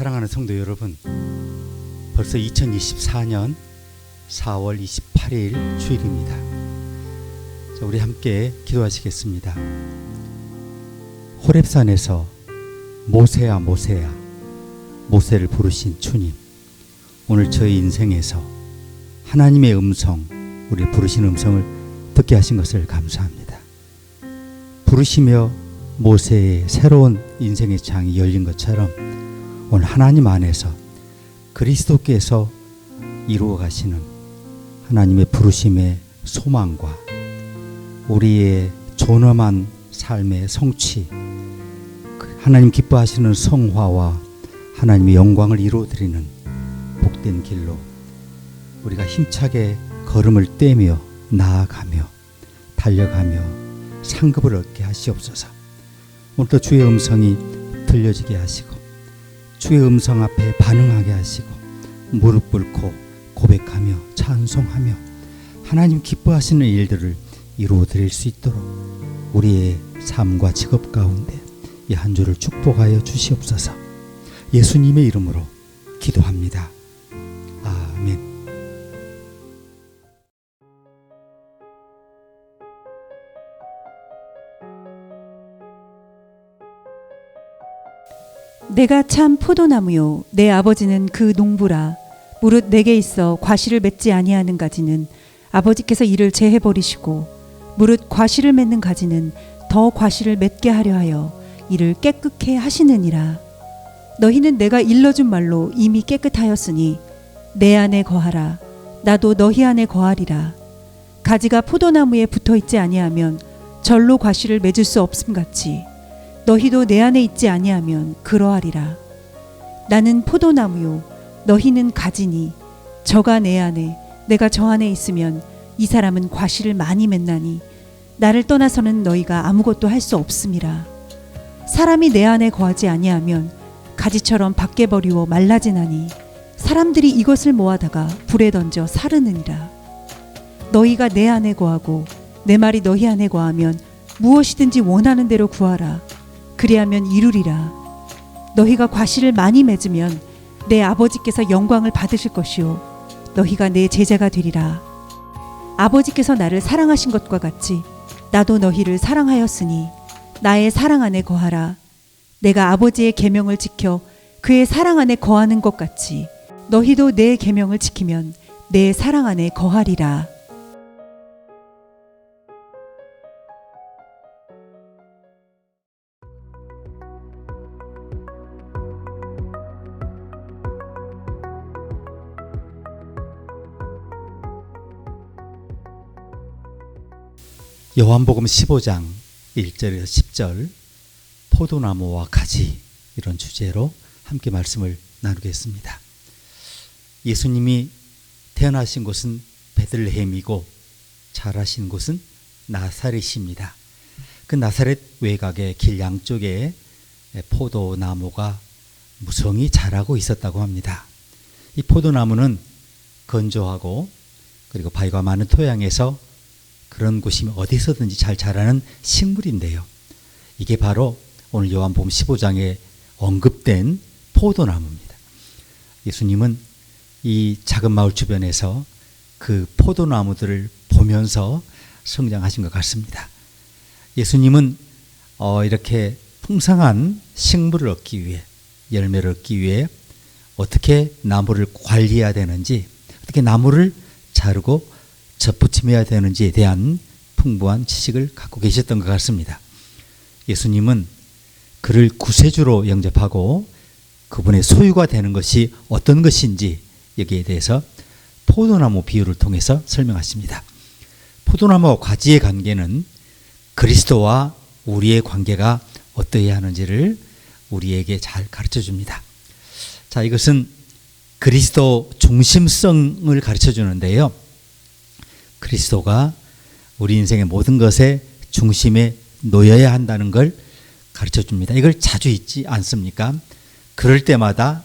사랑하는 성도 여러분, 벌써 2024년 4월 28일 주일입니다. 자, 우리 함께 기도하시겠습니다. 호렙산에서 모세야 모세야 모세를 부르신 주님, 오늘 저희 인생에서 하나님의 음성, 우리 부르신 음성을 듣게 하신 것을 감사합니다. 부르시며 모세의 새로운 인생의 창이 열린 것처럼 오늘 하나님 안에서 그리스도께서 이루어 가시는 하나님의 부르심의 소망과 우리의 존엄한 삶의 성취, 하나님 기뻐하시는 성화와 하나님의 영광을 이루어드리는 복된 길로 우리가 힘차게 걸음을 떼며 나아가며 달려가며 상급을 얻게 하시옵소서. 오늘도 주의 음성이 들려지게 하시고 주의 음성 앞에 반응하게 하시고 무릎 꿇고 고백하며 찬송하며 하나님 기뻐하시는 일들을 이루어 드릴 수 있도록 우리의 삶과 직업 가운데 이 한 주를 축복하여 주시옵소서. 예수님의 이름으로 기도합니다. 아멘. 내가 참 포도나무요 내 아버지는 그 농부라. 무릇 내게 있어 과실을 맺지 아니하는 가지는 아버지께서 이를 제해 버리시고 무릇 과실을 맺는 가지는 더 과실을 맺게 하려 하여 이를 깨끗게 하시느니라. 너희는 내가 일러준 말로 이미 깨끗하였으니 내 안에 거하라. 나도 너희 안에 거하리라. 가지가 포도나무에 붙어 있지 아니하면 절로 과실을 맺을 수 없음같이 너희도 내 안에 있지 아니하면 그러하리라. 나는 포도나무요 너희는 가지니 저가 내 안에 내가 저 안에 있으면 이 사람은 과실을 많이 맺나니 나를 떠나서는 너희가 아무것도 할 수 없음이라. 사람이 내 안에 거하지 아니하면 가지처럼 밖에 버리워 말라지나니 사람들이 이것을 모아다가 불에 던져 사르느니라. 너희가 내 안에 거하고 내 말이 너희 안에 거하면 무엇이든지 원하는 대로 구하라. 그리하면 이루리라. 너희가 과실을 많이 맺으면 내 아버지께서 영광을 받으실 것이요 너희가 내 제자가 되리라. 아버지께서 나를 사랑하신 것과 같이 나도 너희를 사랑하였으니 나의 사랑 안에 거하라. 내가 아버지의 계명을 지켜 그의 사랑 안에 거하는 것 같이 너희도 내 계명을 지키면 내 사랑 안에 거하리라. 요한복음 15장 1절에서 10절 포도나무와 가지, 이런 주제로 함께 말씀을 나누겠습니다. 예수님이 태어나신 곳은 베들레헴이고 자라신 곳은 나사렛입니다. 그 나사렛 외곽의 길 양쪽에 포도나무가 무성히 자라고 있었다고 합니다. 이 포도나무는 건조하고 그리고 바위가 많은 토양에서 그런 곳이면 어디서든지 잘 자라는 식물인데요. 이게 바로 오늘 요한복음 15장에 언급된 포도나무입니다. 예수님은 이 작은 마을 주변에서 그 포도나무들을 보면서 성장하신 것 같습니다. 예수님은 이렇게 풍성한 식물을 얻기 위해, 열매를 얻기 위해 어떻게 나무를 관리해야 되는지, 어떻게 나무를 자르고 접붙임해야 되는지에 대한 풍부한 지식을 갖고 계셨던 것 같습니다. 예수님은 그를 구세주로 영접하고 그분의 소유가 되는 것이 어떤 것인지 여기에 대해서 포도나무 비유를 통해서 설명하십니다. 포도나무와 가지의 관계는 그리스도와 우리의 관계가 어떠해야 하는지를 우리에게 잘 가르쳐 줍니다. 자, 이것은 그리스도 중심성을 가르쳐 주는데요. 그리스도가 우리 인생의 모든 것의 중심에 놓여야 한다는 걸 가르쳐 줍니다. 이걸 자주 잊지 않습니까? 그럴 때마다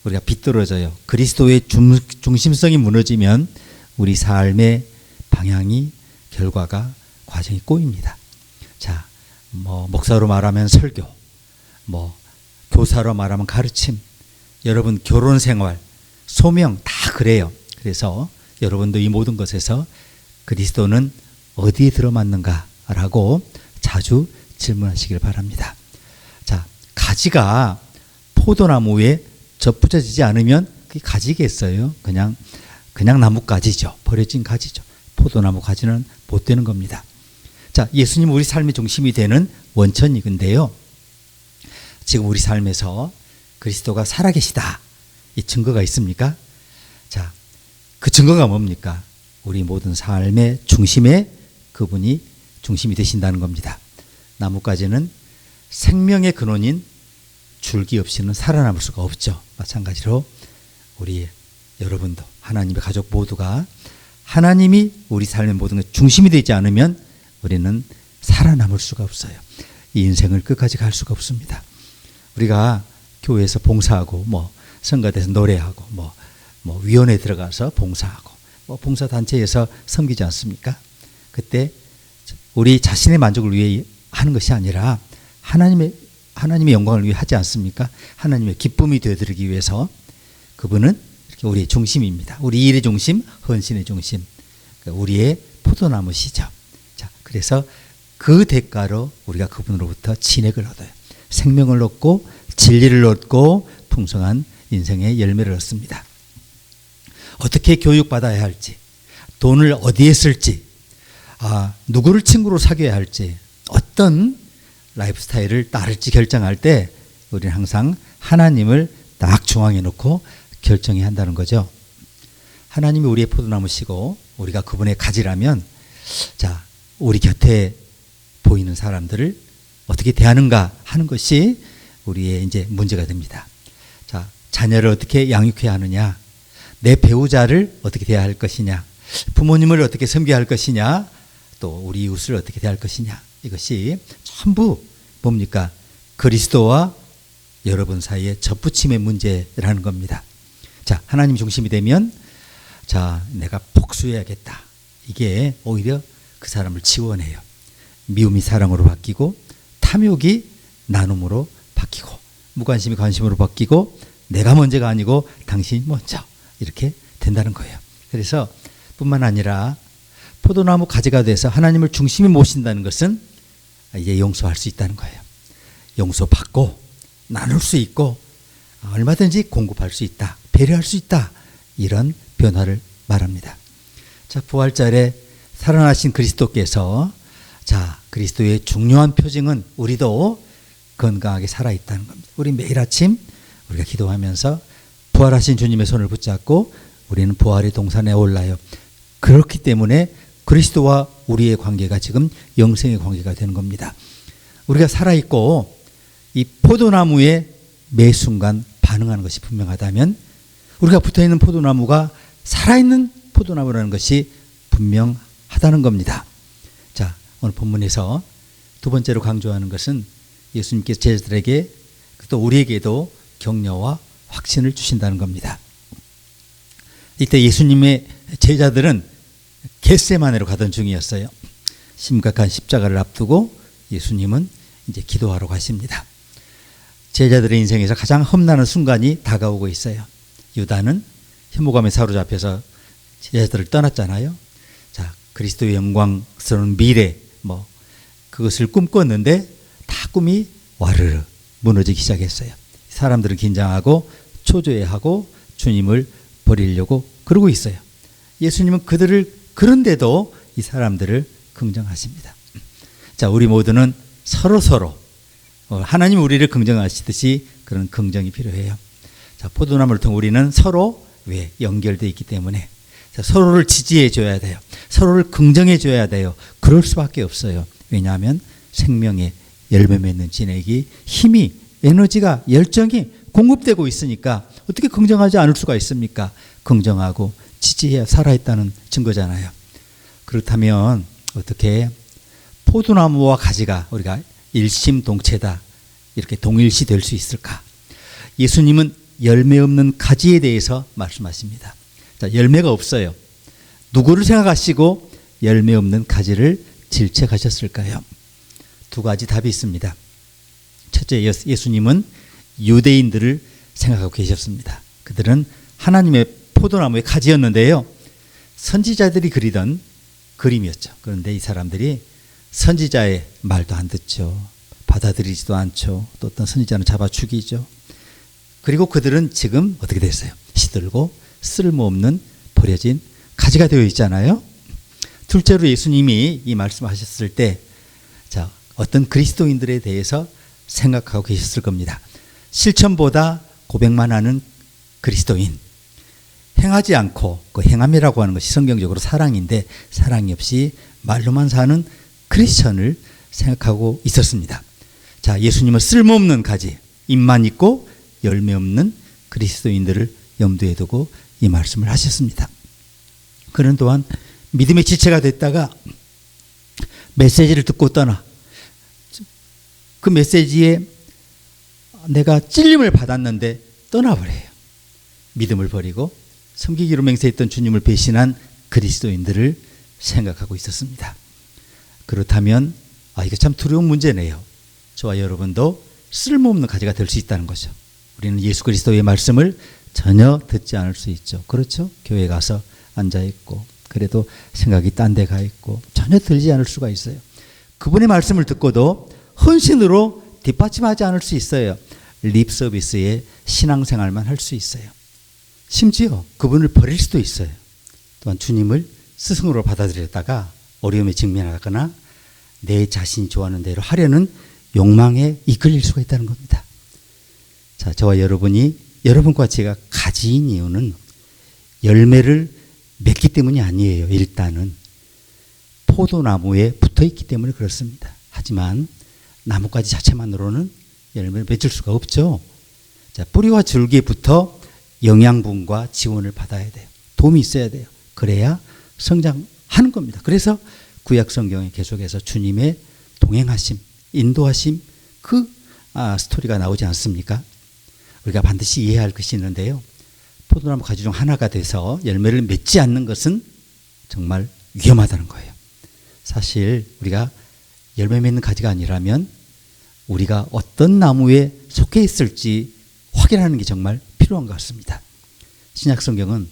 우리가 비뚤어져요. 그리스도의 중심성이 무너지면 우리 삶의 방향이, 결과가, 과정이 꼬입니다. 자, 목사로 말하면 설교, 교사로 말하면 가르침, 여러분 결혼 생활, 소명 다 그래요. 그래서 여러분도 이 모든 것에서 그리스도는 어디에 들어맞는가라고 자주 질문하시길 바랍니다. 자, 가지가 포도나무에 접붙여지지 않으면 그게 가지겠어요? 그냥 나뭇가지죠. 버려진 가지죠. 포도나무 가지는 못 되는 겁니다. 자, 예수님은 우리 삶의 중심이 되는 원천이근데요. 지금 우리 삶에서 그리스도가 살아계시다. 이 증거가 있습니까? 자, 그 증거가 뭡니까? 우리 모든 삶의 중심에 그분이 중심이 되신다는 겁니다. 나뭇가지는 생명의 근원인 줄기 없이는 살아남을 수가 없죠. 마찬가지로 우리 여러분도 하나님의 가족 모두가 하나님이 우리 삶의 모든 것 중심이 되지 않으면 우리는 살아남을 수가 없어요. 이 인생을 끝까지 갈 수가 없습니다. 우리가 교회에서 봉사하고 성가대에서 노래하고 위원회에 들어가서 봉사하고 봉사단체에서 섬기지 않습니까? 그때 우리 자신의 만족을 위해 하는 것이 아니라 하나님의 영광을 위해 하지 않습니까? 하나님의 기쁨이 되어드리기 위해서 그분은 이렇게 우리의 중심입니다. 우리 일의 중심, 헌신의 중심, 우리의 포도나무시죠. 자, 그래서 그 대가로 우리가 그분으로부터 진액을 얻어요. 생명을 얻고 진리를 얻고 풍성한 인생의 열매를 얻습니다. 어떻게 교육받아야 할지, 돈을 어디에 쓸지, 누구를 친구로 사귀어야 할지, 어떤 라이프 스타일을 따를지 결정할 때 우리는 항상 하나님을 딱 중앙에 놓고 결정해야 한다는 거죠. 하나님이 우리의 포도나무시고 우리가 그분의 가지라면, 자, 우리 곁에 보이는 사람들을 어떻게 대하는가 하는 것이 우리의 이제 문제가 됩니다. 자, 자녀를 어떻게 양육해야 하느냐, 내 배우자를 어떻게 대해야 할 것이냐, 부모님을 어떻게 섬겨야 할 것이냐, 또 우리 이웃을 어떻게 대할 것이냐, 이것이 전부 뭡니까? 그리스도와 여러분 사이의 접붙임의 문제라는 겁니다. 자, 하나님 중심이 되면, 자, 내가 복수해야겠다. 이게 오히려 그 사람을 지원해요. 미움이 사랑으로 바뀌고, 탐욕이 나눔으로 바뀌고, 무관심이 관심으로 바뀌고, 내가 먼저가 아니고 당신이 먼저, 이렇게 된다는 거예요. 그래서 뿐만 아니라 포도나무 가지가 돼서 하나님을 중심에 모신다는 것은 이제 용서할 수 있다는 거예요. 용서받고 나눌 수 있고 얼마든지 공급할 수 있다, 배려할 수 있다, 이런 변화를 말합니다. 자, 부활절에 살아나신 그리스도께서, 자, 그리스도의 중요한 표징은 우리도 건강하게 살아있다는 겁니다. 우리 매일 아침 우리가 기도하면서 부활하신 주님의 손을 붙잡고 우리는 부활의 동산에 올라요. 그렇기 때문에 그리스도와 우리의 관계가 지금 영생의 관계가 되는 겁니다. 우리가 살아있고 이 포도나무에 매 순간 반응하는 것이 분명하다면 우리가 붙어있는 포도나무가 살아있는 포도나무라는 것이 분명하다는 겁니다. 자, 오늘 본문에서 두 번째로 강조하는 것은 예수님께서 제자들에게 또 우리에게도 격려와 확신을 주신다는 겁니다. 이때 예수님의 제자들은 겟세마네로 가던 중이었어요. 심각한 십자가를 앞두고 예수님은 이제 기도하러 가십니다. 제자들의 인생에서 가장 험난한 순간이 다가오고 있어요. 유다는 혐오감에 사로잡혀서 제자들을 떠났잖아요. 자, 그리스도의 영광스러운 미래, 그것을 꿈꿨는데 다 꿈이 와르르 무너지기 시작했어요. 사람들은 긴장하고 초조해하고 주님을 버리려고 그러고 있어요. 예수님은 그런데도 이 사람들을 긍정하십니다. 자, 우리 모두는 서로 하나님 우리를 긍정하시듯이 그런 긍정이 필요해요. 자, 포도나무를 통해 우리는 서로 왜 연결되어 있기 때문에, 자, 서로를 지지해 줘야 돼요. 서로를 긍정해 줘야 돼요. 그럴 수밖에 없어요. 왜냐하면 생명의 열매 맺는 진액이 힘이, 에너지가, 열정이 공급되고 있으니까 어떻게 긍정하지 않을 수가 있습니까? 긍정하고 지지해야 살아있다는 증거잖아요. 그렇다면 어떻게 포도나무와 가지가 우리가 일심동체다, 이렇게 동일시 될 수 있을까? 예수님은 열매 없는 가지에 대해서 말씀하십니다. 자, 열매가 없어요. 누구를 생각하시고 열매 없는 가지를 질책하셨을까요? 두 가지 답이 있습니다. 첫째, 예수님은 유대인들을 생각하고 계셨습니다. 그들은 하나님의 포도나무의 가지였는데요. 선지자들이 그리던 그림이었죠. 그런데 이 사람들이 선지자의 말도 안 듣죠. 받아들이지도 않죠. 또 어떤 선지자는 잡아 죽이죠. 그리고 그들은 지금 어떻게 됐어요? 시들고 쓸모없는 버려진 가지가 되어 있잖아요. 둘째로 예수님이 이 말씀하셨을 때 자, 어떤 그리스도인들에 대해서 생각하고 계셨을 겁니다. 실천보다 고백만 하는 그리스도인, 행하지 않고 그 행함이라고 하는 것이 성경적으로 사랑인데 사랑이 없이 말로만 사는 크리스천을 생각하고 있었습니다. 자, 예수님은 쓸모없는 가지, 잎만 있고 열매 없는 그리스도인들을 염두에 두고 이 말씀을 하셨습니다. 그는 또한 믿음의 지체가 됐다가 메시지를 듣고 떠나 그 메시지에 내가 찔림을 받았는데 떠나버려요. 믿음을 버리고 섬기기로 맹세했던 주님을 배신한 그리스도인들을 생각하고 있었습니다. 그렇다면 이거 참 두려운 문제네요. 저와 여러분도 쓸모없는 가지가 될 수 있다는 거죠. 우리는 예수 그리스도의 말씀을 전혀 듣지 않을 수 있죠. 그렇죠? 교회 가서 앉아있고 그래도 생각이 딴 데 가 있고 전혀 들지 않을 수가 있어요. 그분의 말씀을 듣고도 헌신으로 뒷받침하지 않을 수 있어요. 립 서비스의 신앙생활만 할 수 있어요. 심지어 그분을 버릴 수도 있어요. 또한 주님을 스승으로 받아들였다가 어려움에 직면하거나 내 자신이 좋아하는 대로 하려는 욕망에 이끌릴 수가 있다는 겁니다. 자, 저와 여러분과 제가 가지인 이유는 열매를 맺기 때문이 아니에요. 일단은 포도나무에 붙어있기 때문에 그렇습니다. 하지만 나뭇가지 자체만으로는 열매를 맺을 수가 없죠. 자, 뿌리와 줄기부터 영양분과 지원을 받아야 돼요. 도움이 있어야 돼요. 그래야 성장하는 겁니다. 그래서 구약 성경에 계속해서 주님의 동행하심, 인도하심 그 스토리가 나오지 않습니까? 우리가 반드시 이해해야 할 것이 있는데요. 포도나무 가지 중 하나가 돼서 열매를 맺지 않는 것은 정말 위험하다는 거예요. 사실 우리가 열매 맺는 가지가 아니라면 우리가 어떤 나무에 속해 있을지 확인하는 게 정말 필요한 것 같습니다. 신약 성경은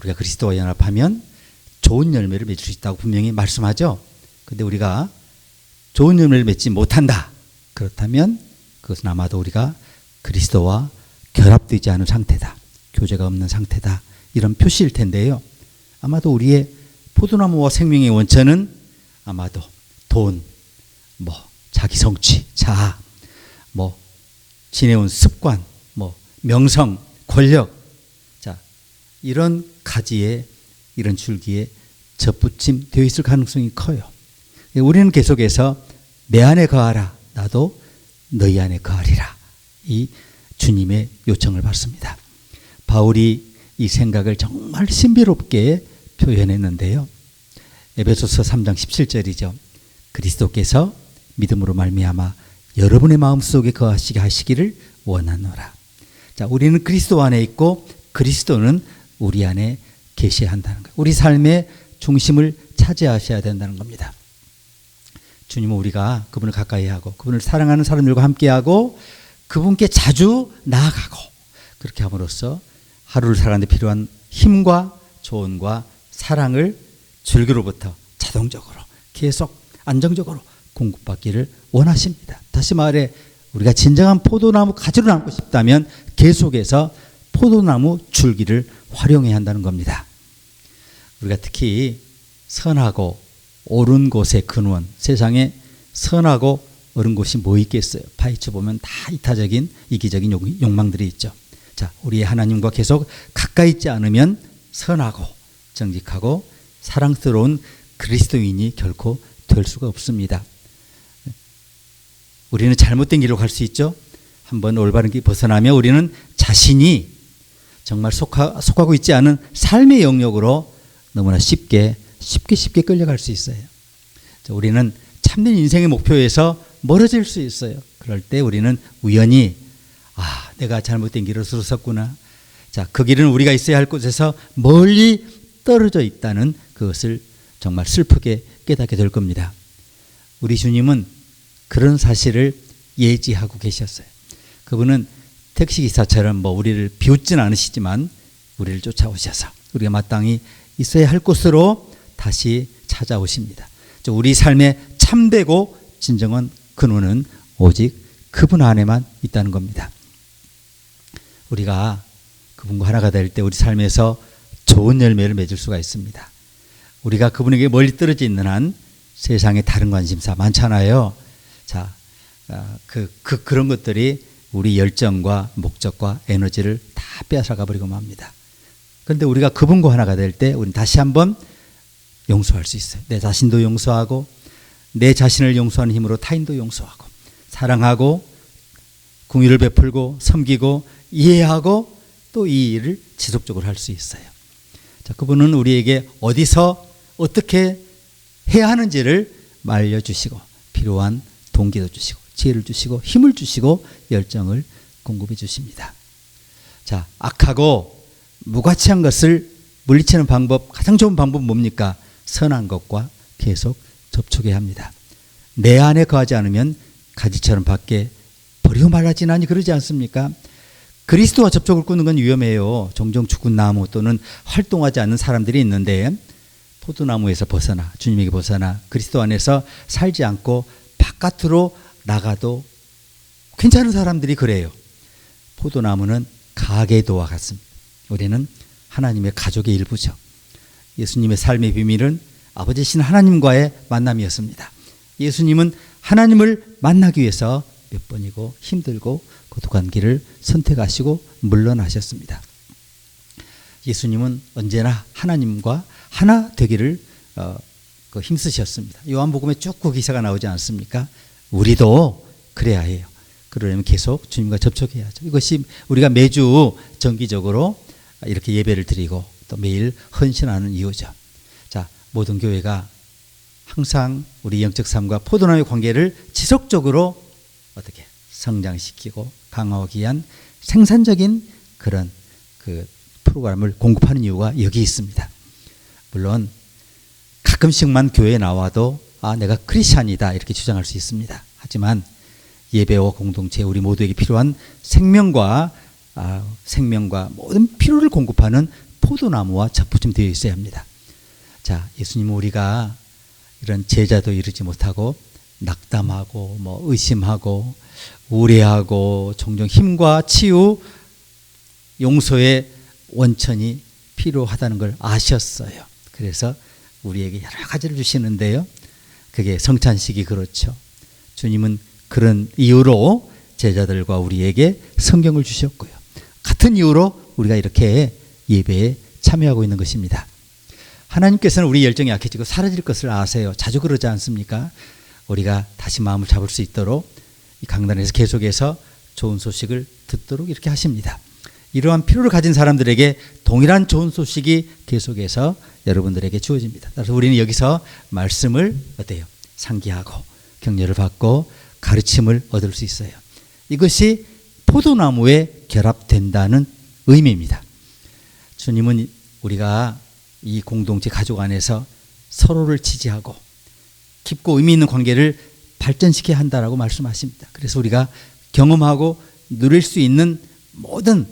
우리가 그리스도와 연합하면 좋은 열매를 맺을 수 있다고 분명히 말씀하죠. 그런데 우리가 좋은 열매를 맺지 못한다. 그렇다면 그것은 아마도 우리가 그리스도와 결합되지 않은 상태다. 교제가 없는 상태다. 이런 표시일 텐데요. 아마도 우리의 포도나무와 생명의 원천은 아마도 돈, 자기 성취, 자아, 지내온 습관, 명성, 권력. 자, 이런 가지에, 이런 줄기에 접붙임 되어 있을 가능성이 커요. 우리는 계속해서 내 안에 거하라. 나도 너희 안에 거하리라. 이 주님의 요청을 받습니다. 바울이 이 생각을 정말 신비롭게 표현했는데요. 에베소서 3장 17절이죠. 그리스도께서 믿음으로 말미암아 여러분의 마음속에 거하시게 하시기를 원하노라. 자, 우리는 그리스도 안에 있고 그리스도는 우리 안에 계셔야 한다는 거예요. 우리 삶의 중심을 차지하셔야 된다는 겁니다. 주님은 우리가 그분을 가까이 하고 그분을 사랑하는 사람들과 함께하고 그분께 자주 나아가고 그렇게 함으로써 하루를 살아가는 데 필요한 힘과 조언과 사랑을 줄기로부터 자동적으로 계속 안정적으로 공급받기를 원하십니다. 다시 말해 우리가 진정한 포도나무 가지로 남고 싶다면 계속해서 포도나무 줄기를 활용해야 한다는 겁니다. 우리가 특히 선하고 옳은 곳의 근원, 세상에 선하고 옳은 곳이 뭐 있겠어요? 파헤쳐 보면 다 이타적인 이기적인 욕망들이 있죠. 자, 우리의 하나님과 계속 가까이 있지 않으면 선하고 정직하고 사랑스러운 그리스도인이 결코 될 수가 없습니다. 우리는 잘못된 길로 갈 수 있죠. 한번 올바른 길 벗어나면 우리는 자신이 정말 속하고 있지 않은 삶의 영역으로 너무나 쉽게 끌려갈 수 있어요. 자, 우리는 참된 인생의 목표에서 멀어질 수 있어요. 그럴 때 우리는 우연히 내가 잘못된 길을 섰구나. 자, 그 길은 우리가 있어야 할 곳에서 멀리 떨어져 있다는 그것을 정말 슬프게 깨닫게 될 겁니다. 우리 주님은 그런 사실을 예지하고 계셨어요. 그분은 택시기사처럼 뭐 우리를 비웃지는 않으시지만 우리를 쫓아오셔서 우리가 마땅히 있어야 할 곳으로 다시 찾아오십니다. 우리 삶의 참되고 진정한 근원은 오직 그분 안에만 있다는 겁니다. 우리가 그분과 하나가 될 때 우리 삶에서 좋은 열매를 맺을 수가 있습니다. 우리가 그분에게 멀리 떨어져 있는 한 세상에 다른 관심사 많잖아요. 자, 그런 것들이 우리 열정과 목적과 에너지를 다 빼앗아가 버리고 맙니다. 그런데 우리가 그분과 하나가 될 때 우리는 다시 한번 용서할 수 있어요. 내 자신도 용서하고 내 자신을 용서하는 힘으로 타인도 용서하고 사랑하고 긍휼을 베풀고 섬기고 이해하고 또 이 일을 지속적으로 할 수 있어요. 자, 그분은 우리에게 어디서 어떻게 해야 하는지를 알려주시고 필요한 동기도 주시고 지혜를 주시고 힘을 주시고 열정을 공급해 주십니다. 자, 악하고 무가치한 것을 물리치는 방법, 가장 좋은 방법은 뭡니까? 선한 것과 계속 접촉해야 합니다. 내 안에 거하지 않으면 가지처럼 밖에 버리고 말라지나니 그러지 않습니까? 그리스도와 접촉을 끊는 건 위험해요. 종종 죽은 나무 또는 활동하지 않는 사람들이 있는데 포도나무에서 벗어나 주님에게 벗어나 그리스도 안에서 살지 않고 바깥으로 나가도 괜찮은 사람들이 그래요. 포도나무는 가게도와 같습니다. 우리는 하나님의 가족의 일부죠. 예수님의 삶의 비밀은 아버지신 하나님과의 만남이었습니다. 예수님은 하나님을 만나기 위해서 몇 번이고 힘들고 고독한 길을 선택하시고 물러나셨습니다. 예수님은 언제나 하나님과 하나 되기를 힘쓰셨습니다. 요한복음에 쭉 그 기사가 나오지 않습니까? 우리도 그래야 해요. 그러려면 계속 주님과 접촉해야죠. 이것이 우리가 매주 정기적으로 이렇게 예배를 드리고 또 매일 헌신하는 이유죠. 자, 모든 교회가 항상 우리 영적 삶과 포도나무의 관계를 지속적으로 어떻게 성장시키고 강화하기 위한 생산적인 그런 그 프로그램을 공급하는 이유가 여기 있습니다. 물론 가끔씩만 교회에 나와도 내가 크리스찬이다 이렇게 주장할 수 있습니다. 하지만 예배와 공동체 우리 모두에게 필요한 생명과 모든 필요를 공급하는 포도나무와 접붙임 되어 있어야 합니다. 자, 예수님은 우리가 이런 제자도 이루지 못하고 낙담하고 의심하고 우려하고 종종 힘과 치유 용서의 원천이 필요하다는 걸 아셨어요. 그래서 우리에게 여러 가지를 주시는데요. 그게 성찬식이 그렇죠. 주님은 그런 이유로 제자들과 우리에게 성경을 주셨고요. 같은 이유로 우리가 이렇게 예배에 참여하고 있는 것입니다. 하나님께서는 우리 열정이 약해지고 사라질 것을 아세요. 자주 그러지 않습니까? 우리가 다시 마음을 잡을 수 있도록 이 강단에서 계속해서 좋은 소식을 듣도록 이렇게 하십니다. 이러한 필요를 가진 사람들에게 동일한 좋은 소식이 계속해서 여러분들에게 주어집니다. 따라서 우리는 여기서 말씀을 어때요? 상기하고 격려를 받고 가르침을 얻을 수 있어요. 이것이 포도나무에 결합된다는 의미입니다. 주님은 우리가 이 공동체 가족 안에서 서로를 지지하고 깊고 의미 있는 관계를 발전시켜야 한다라고 말씀하십니다. 그래서 우리가 경험하고 누릴 수 있는 모든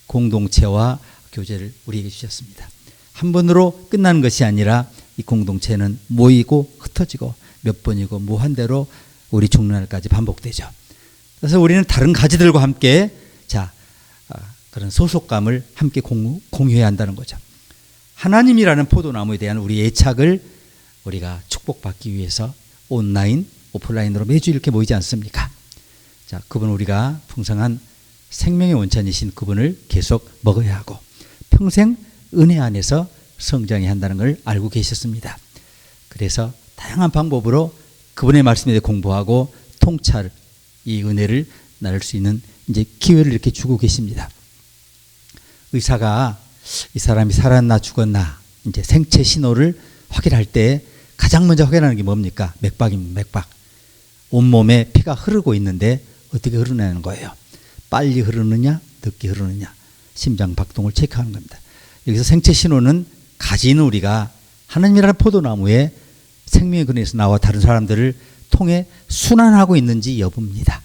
공동체와 교제를 우리에게 주셨습니다. 한 번으로 끝나는 것이 아니라 이 공동체는 모이고 흩어지고 몇 번이고 무한대로 우리 죽는 날까지 반복되죠. 그래서 우리는 다른 가지들과 함께 그런 소속감을 함께 공유해야 한다는 거죠. 하나님이라는 포도나무에 대한 우리 애착을 우리가 축복받기 위해서 온라인, 오프라인으로 매주 이렇게 모이지 않습니까? 자, 그분 우리가 풍성한 생명의 원천이신 그분을 계속 먹어야 하고 평생 은혜 안에서 성장해야 한다는 걸 알고 계셨습니다. 그래서 다양한 방법으로 그분의 말씀에 대해 공부하고 통찰, 이 은혜를 나눌 수 있는 이제 기회를 이렇게 주고 계십니다. 의사가 이 사람이 살았나 죽었나 이제 생체 신호를 확인할 때 가장 먼저 확인하는 게 뭡니까? 맥박입니다. 맥박. 온몸에 피가 흐르고 있는데 어떻게 흐르는 거예요? 빨리 흐르느냐 늦게 흐르느냐 심장 박동을 체크하는 겁니다. 여기서 생체 신호는 가지는 우리가 하나님이라는 포도나무에 생명의 근원에서 나와 다른 사람들을 통해 순환하고 있는지 여부입니다.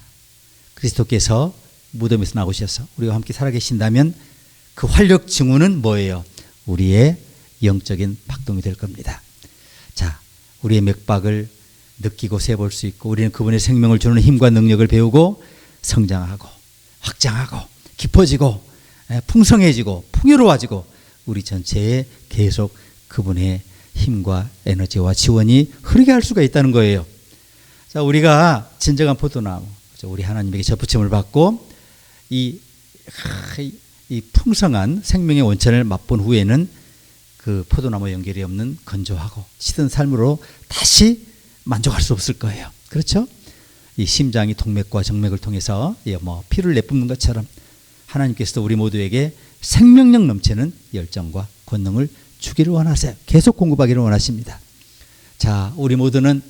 그리스도께서 무덤에서 나오셔서 우리와 함께 살아계신다면 그 활력 징후는 뭐예요? 우리의 영적인 박동이 될 겁니다. 자, 우리의 맥박을 느끼고 세볼 수 있고 우리는 그분의 생명을 주는 힘과 능력을 배우고 성장하고 확장하고 깊어지고 풍성해지고 풍요로워지고 우리 전체에 계속 그분의 힘과 에너지와 지원이 흐르게 할 수가 있다는 거예요. 자, 우리가 진정한 포도나무, 우리 하나님에게 접붙임을 받고 이 풍성한 생명의 원천을 맛본 후에는 그 포도나무 연결이 없는 건조하고 시든 삶으로 다시 만족할 수 없을 거예요. 그렇죠? 이 심장이 동맥과 정맥을 통해서 피를 내뿜는 것처럼 하나님께서도 우리 모두에게 생명력 넘치는 열정과 권능을 주기를 원하세요. 계속 공급하기를 원하십니다. 자, 우리 모두는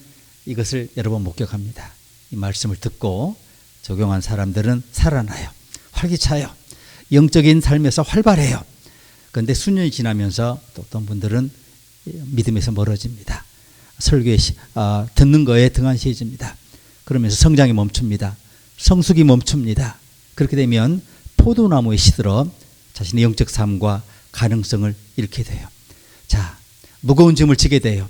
이것을 여러 번 목격합니다. 이 말씀을 듣고 적용한 사람들은 살아나요. 활기차요. 영적인 삶에서 활발해요. 그런데 수년이 지나면서 또 어떤 분들은 믿음에서 멀어집니다. 설교에 듣는 거에 등한시해집니다. 그러면서 성장이 멈춥니다. 성숙이 멈춥니다. 그렇게 되면 포도나무에 시들어 자신의 영적 삶과 가능성을 잃게 돼요. 자, 무거운 짐을 지게 돼요.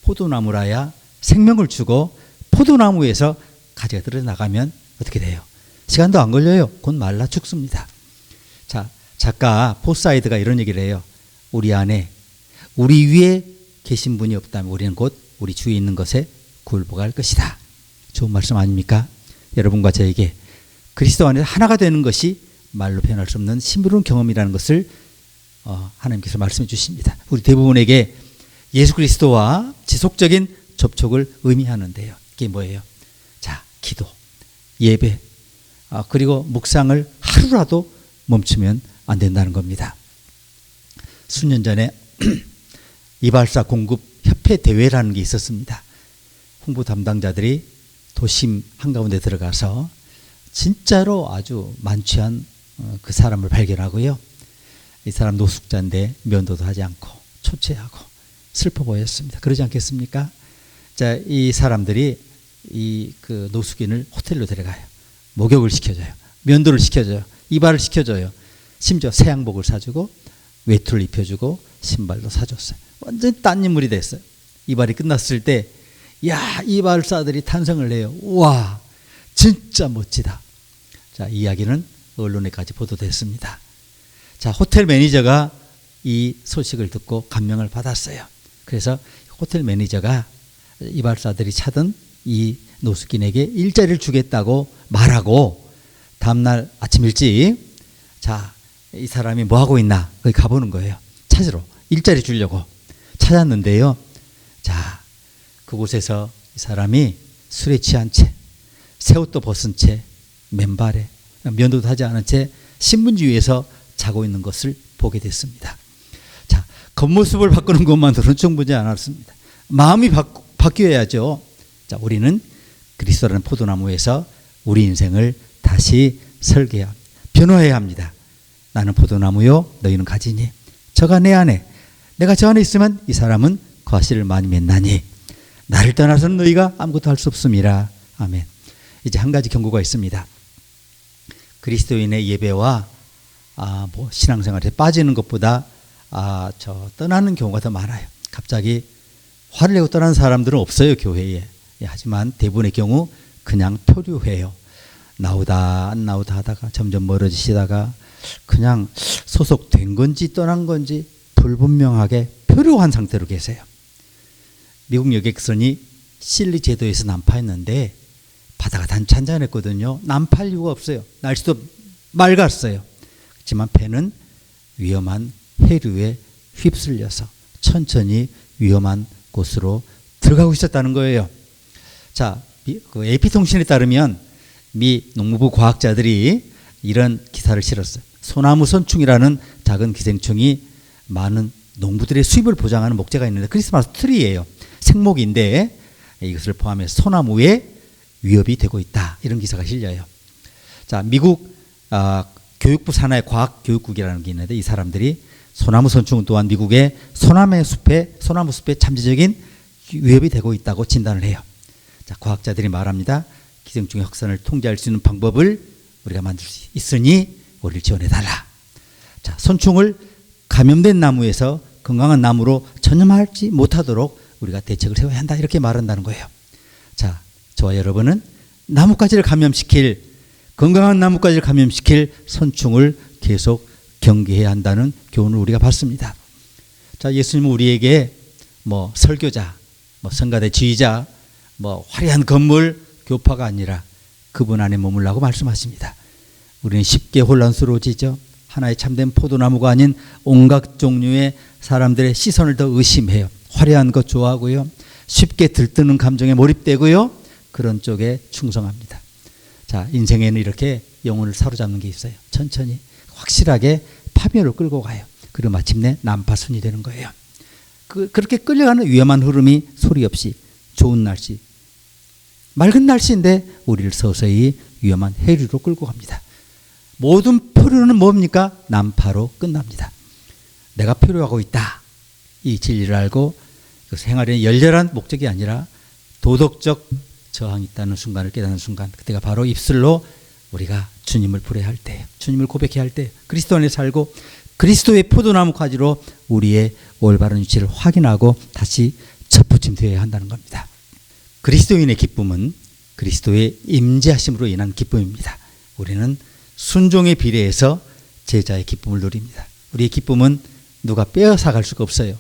포도나무라야 생명을 주고 포도나무에서 가지가 떨어져 나가면 어떻게 돼요? 시간도 안 걸려요. 곧 말라 죽습니다. 자, 작가 포사이드가 이런 얘기를 해요. 우리 안에 우리 위에 계신 분이 없다면 우리는 곧 우리 주위에 있는 것에 굴복할 것이다. 좋은 말씀 아닙니까? 여러분과 저에게 그리스도 안에서 하나가 되는 것이 말로 표현할 수 없는 신비로운 경험이라는 것을 하나님께서 말씀해 주십니다. 우리 대부분에게 예수 그리스도와 지속적인 접촉을 의미하는데요. 이게 뭐예요? 자, 기도, 예배, 그리고 묵상을 하루라도 멈추면 안 된다는 겁니다. 수년 전에 이발사 공급 협회 대회라는 게 있었습니다. 홍보 담당자들이 도심 한가운데 들어가서 진짜로 아주 만취한 그 사람을 발견하고요. 이 사람 노숙자인데 면도도 하지 않고 초췌하고 슬퍼 보였습니다. 그러지 않겠습니까? 자, 이 사람들이 그 노숙인을 호텔로 데려가요. 목욕을 시켜줘요. 면도를 시켜줘요. 이발을 시켜줘요. 심지어 새 양복을 사주고 외투를 입혀주고 신발도 사줬어요. 완전히 딴 인물이 됐어요. 이발이 끝났을 때 야, 이발사들이 탄성을 해요. 와, 진짜 멋지다. 자, 이 이야기는 언론에까지 보도됐습니다. 자, 호텔 매니저가 이 소식을 듣고 감명을 받았어요. 그래서 호텔 매니저가 이발사들이 찾은 이 노숙인에게 일자리를 주겠다고 말하고 다음날 아침 일찍 자, 이 사람이 뭐 하고 있나 거기 가보는 거예요. 찾으러 일자리 주려고 찾았는데요. 자, 그곳에서 이 사람이 술에 취한 채 새 옷도 벗은 채 맨발에 면도도 하지 않은 채 신문지 위에서 자고 있는 것을 보게 됐습니다. 자, 겉모습을 바꾸는 것만으로는 충분히 않았습니다. 마음이 바뀌어야죠. 자, 우리는 그리스도라는 포도나무에서 우리 인생을 다시 설계해야 변화해야 합니다. 나는 포도나무요 너희는 가지니 저가 내 안에 내가 저 안에 있으면 이 사람은 과실을 많이 맺나니 나를 떠나서는 너희가 아무것도 할 수 없음이라. 아멘. 이제 한 가지 경고가 있습니다. 그리스도인의 예배와 신앙생활에 빠지는 것보다 떠나는 경우가 더 많아요. 갑자기 화를 내고 떠나는 사람들은 없어요, 교회에. 하지만 대부분의 경우 그냥 표류해요. 나오다 안 나오다 하다가 점점 멀어지시다가 그냥 소속된 건지 떠난 건지 불분명하게 표류한 상태로 계세요. 미국 여객선이 실리 제도에서 난파했는데 바다가 잔잔했거든요. 난파할 이유가 없어요. 날씨도 맑았어요. 그렇지만 배는 위험한 해류에 휩쓸려서 천천히 위험한 곳으로 들어가고 있었다는 거예요. 자, 그 AP통신에 따르면 미 농무부 과학자들이 이런 기사를 실었어요. 소나무 선충이라는 작은 기생충이 많은 농부들의 수입을 보장하는 목재가 있는데 크리스마스 트리예요. 생목인데 이것을 포함해서 소나무에 위협이 되고 있다. 이런 기사가 실려요. 자, 미국 교육부 산하의 과학교육국이라는 게 있는데 이 사람들이 소나무 선충은 또한 미국의 소나무 숲에 잠재적인 위협이 되고 있다고 진단을 해요. 자, 과학자들이 말합니다. 기생충의 확산을 통제할 수 있는 방법을 우리가 만들 수 있으니 우리를 지원해달라. 자, 선충을 감염된 나무에서 건강한 나무로 전염하지 못하도록 우리가 대책을 세워야 한다. 이렇게 말한다는 거예요. 자, 저와 여러분은 나뭇가지를 감염시킬, 건강한 나뭇가지를 감염시킬 선충을 계속 경계해야 한다는 교훈을 우리가 받습니다. 자, 예수님은 우리에게 뭐 설교자, 뭐 성가대 지휘자, 뭐 화려한 건물, 교파가 아니라 그분 안에 머물라고 말씀하십니다. 우리는 쉽게 혼란스러워지죠. 하나의 참된 포도나무가 아닌 온갖 종류의 사람들의 시선을 더 의심해요. 화려한 것 좋아하고요. 쉽게 들뜨는 감정에 몰입되고요. 그런 쪽에 충성합니다. 자, 인생에는 이렇게 영혼을 사로잡는 게 있어요. 천천히 확실하게 파멸로 끌고 가요. 그리고 마침내 난파선이 되는 거예요. 그렇게 끌려가는 위험한 흐름이 소리 없이 좋은 날씨, 맑은 날씨인데 우리를 서서히 위험한 해류로 끌고 갑니다. 모든 표류는 뭡니까? 난파로 끝납니다. 내가 표류하고 있다. 이 진리를 알고 그 생활의 열렬한 목적이 아니라 도덕적 저항이 있다는 순간을 깨닫는 순간, 그때가 바로 입술로 우리가 주님을 부례할 때, 주님을 고백해야 할 때, 그리스도 안에 살고 그리스도의 포도나무 가지로 우리의 올바른 위치를 확인하고 다시 접붙임되어야 한다는 겁니다. 그리스도인의 기쁨은 그리스도의 임재하심으로 인한 기쁨입니다. 우리는 순종에 비례해서 제자의 기쁨을 누립니다. 우리의 기쁨은 누가 빼앗아갈 수가 없어요.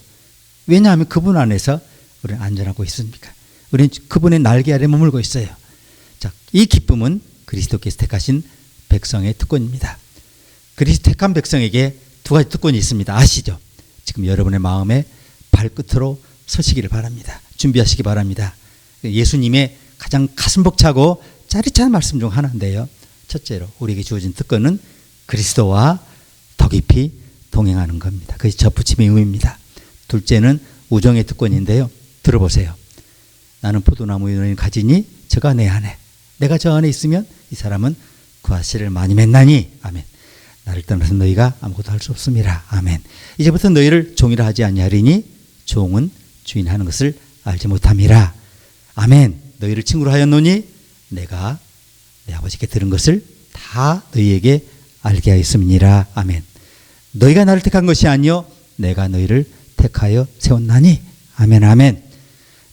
왜냐하면 그분 안에서 우리는 안전하고 있으니까. 우리는 그분의 날개 아래 머물고 있어요. 자, 이 기쁨은 그리스도께서 택하신 백성의 특권입니다. 그리스도 택한 백성에게 두 가지 특권이 있습니다. 아시죠? 지금 여러분의 마음에 발끝으로 서시기를 바랍니다. 준비하시기 바랍니다. 예수님의 가장 가슴 벅차고 짜릿한 말씀 중 하나인데요. 첫째로 우리에게 주어진 특권은 그리스도와 더 깊이 동행하는 겁니다. 그것이 접붙임의 의미입니다. 둘째는 우정의 특권인데요. 들어보세요. 나는 포도나무의 은혜를 가지니 저가 내 안에, 내가 저 안에 있으면 이 사람은 과실을 많이 맺나니. 아멘. 나를 떠나서 너희가 아무것도 할 수 없음이라. 아멘. 이제부터 너희를 종이라 하지 아니하리니 종은 주인 하는 것을 알지 못함이라. 아멘. 너희를 친구로 하였노니 내가 내 아버지께 들은 것을 다 너희에게 알게 하였음이니라. 아멘. 너희가 나를 택한 것이 아니요 내가 너희를 택하여 세웠나니. 아멘. 아멘.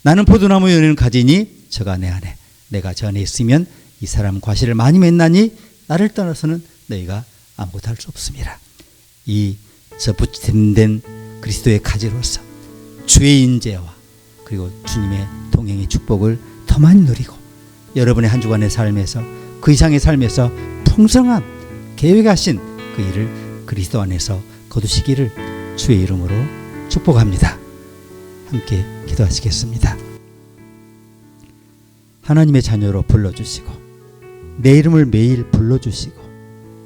나는 포도나무의 은혜를 가지니 저가 내 안에, 내가 저 안에 있으면 이 사람은 과실을 많이 맺나니 나를 떠나서는 너희가 아무것도 할 수 없음이라. 이 접붙임된 그리스도의 가지로서 주의 인재와 그리고 주님의 동행의 축복을 더 많이 누리고 여러분의 한 주간의 삶에서 그 이상의 삶에서 풍성한 계획하신 그 일을 그리스도 안에서 거두시기를 주의 이름으로 축복합니다. 함께 기도하시겠습니다. 하나님의 자녀로 불러주시고 내 이름을 매일 불러주시고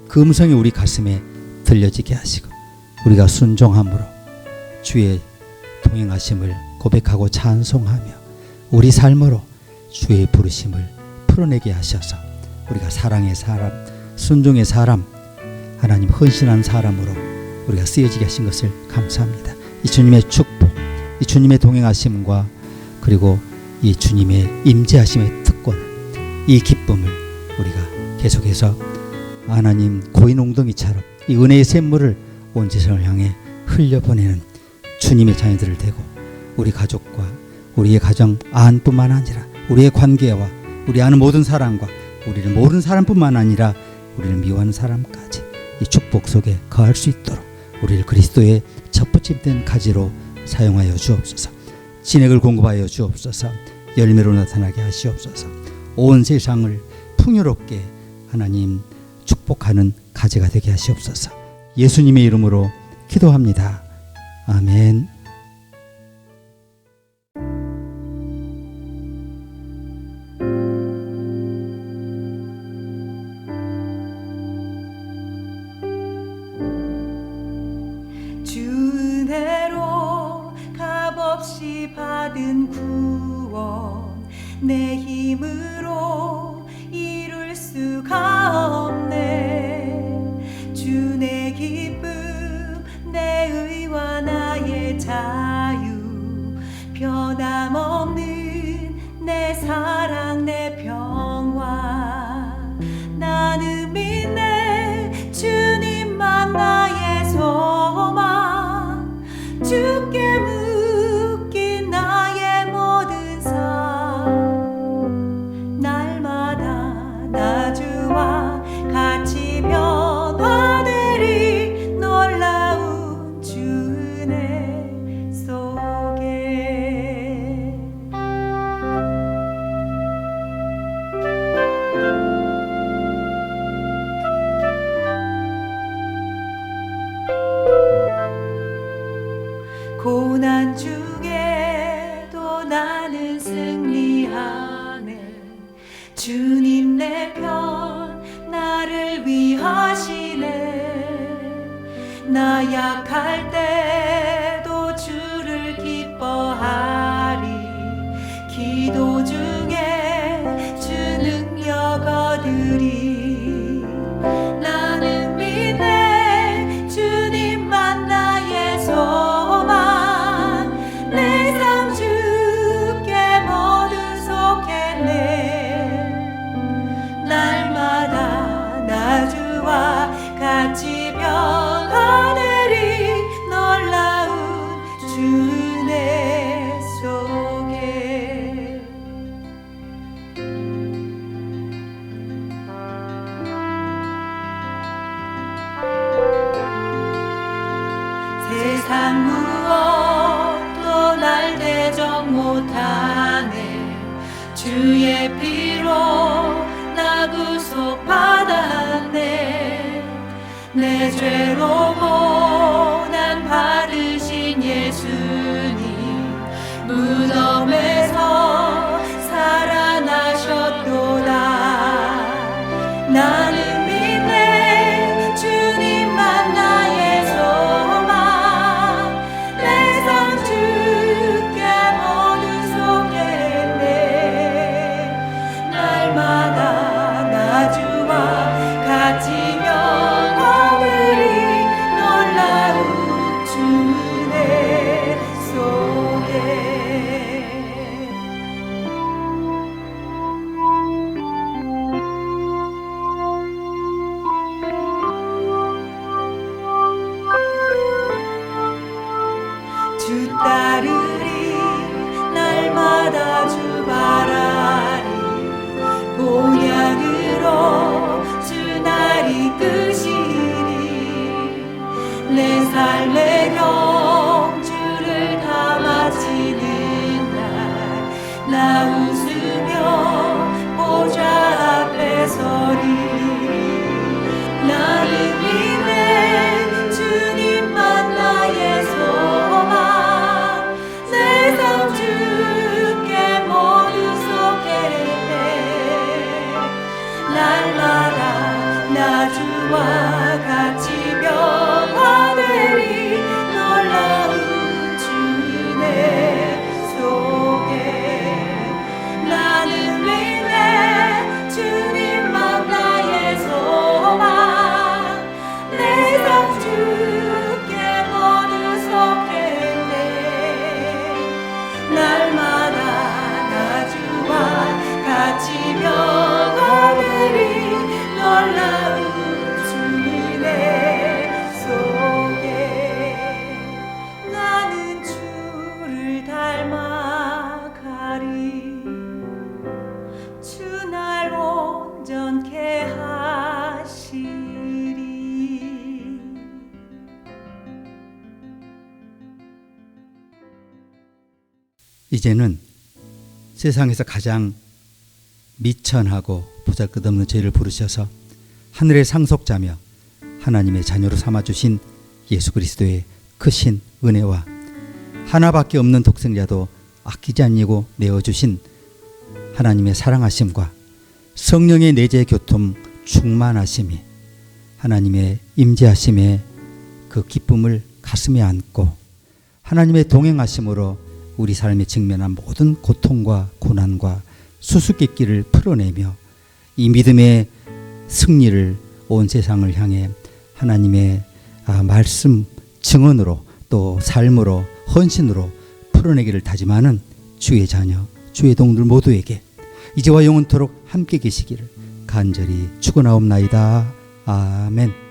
그 음성이 우리 가슴에 들려지게 하시고 우리가 순종함으로 주의 동행하심을 고백하고 찬송하며 우리 삶으로 주의 부르심을 풀어내게 하셔서 우리가 사랑의 사람, 순종의 사람, 하나님 헌신한 사람으로 우리가 쓰여지게 하신 것을 감사합니다. 이 주님의 축복, 이 주님의 동행하심과 그리고 이 주님의 임재하심의 특권, 이 기쁨을 우리가 계속해서 하나님 고인 웅덩이처럼 이 은혜의 샘물을 온 세상을 향해 흘려보내는 주님의 자녀들을 되고 우리 가족과 우리의 가정 안뿐만 아니라 우리의 관계와 우리 아는 모든 사람과 우리를 모르는 사람뿐만 아니라 우리를 미워하는 사람까지 이 축복 속에 거할 수 있도록 우리를 그리스도의 접붙임된 가지로 사용하여 주옵소서. 진액을 공급하여 주옵소서. 열매로 나타나게 하시옵소서. 온 세상을 풍요롭게 하나님 축복하는 가지가 되게 하시옵소서. 예수님의 이름으로 기도합니다. 아멘. 주 은혜로 값없이 받은 구원 내 힘으로 이룰 수가 없네. 주 내 기쁨 내 의와 나의 자유 변함없는 내 사랑 내 평화 나는 믿 나는 승리하네. 주님 내 편 나를 위하시네. 나 약할 때도 주를 기뻐하리. 기도 중에 주 능력 얻으리. 나는 믿네 주님만 나의 소망. 내 삶 주께 모두 속했네. 날마다 나 주와 같이 변화되리. 놀라운 주 은혜 속에. 세상 무엇도 날 대적 못하네. 주의 피로 나 구속받았네. 내 죄로 고난 받으신 예수님 무덤에서 살아나셨도다. 나는 믿네 주님만 나의 소망. 내 삶 주께 모두 속했네. 날마다 나 주와 같이 변화되리. 놀라운 주 은혜 속에. 주 따르리. 날마다 주 바라리. 본향으로 주 날 이끄시리. 내 삶의 경주를 다 마치는 날 나 웃으며 보좌 앞에 서리. 나는 믿네 주님만 나의 소망. 내 삶 주께 모두 속했네. 날마다 나 주와 같이 변화되리. 놀라운 주 은혜 속에. 나는 믿네 주님만 나의 소망. 내 삶 주께 모두 속했네. 날마다 나 주와 같이 변화되리. 놀라운 주 은혜 속에. 나는 주를 닮아가리. 주 날 온전케 하시리. 이제는 세상에서 가장 미천하고 보잘것없는 죄를 부르셔서 하늘의 상속자며 하나님의 자녀로 삼아주신 예수 그리스도의 크신 은혜와 하나밖에 없는 독생자도 아끼지 않고 내어주신 하나님의 사랑하심과 성령의 내재 교통 충만하심이 하나님의 임재하심의 그 기쁨을 가슴에 안고 하나님의 동행하심으로 우리 삶에 직면한 모든 고통과 고난과 수수께끼를 풀어내며 이 믿음의 승리를 온 세상을 향해 하나님의 말씀 증언으로 또 삶으로 헌신으로 풀어내기를 다짐하는 주의 자녀, 주의 동들 모두에게 이제와 영원토록 함께 계시기를 간절히 축원하옵나이다. 아멘.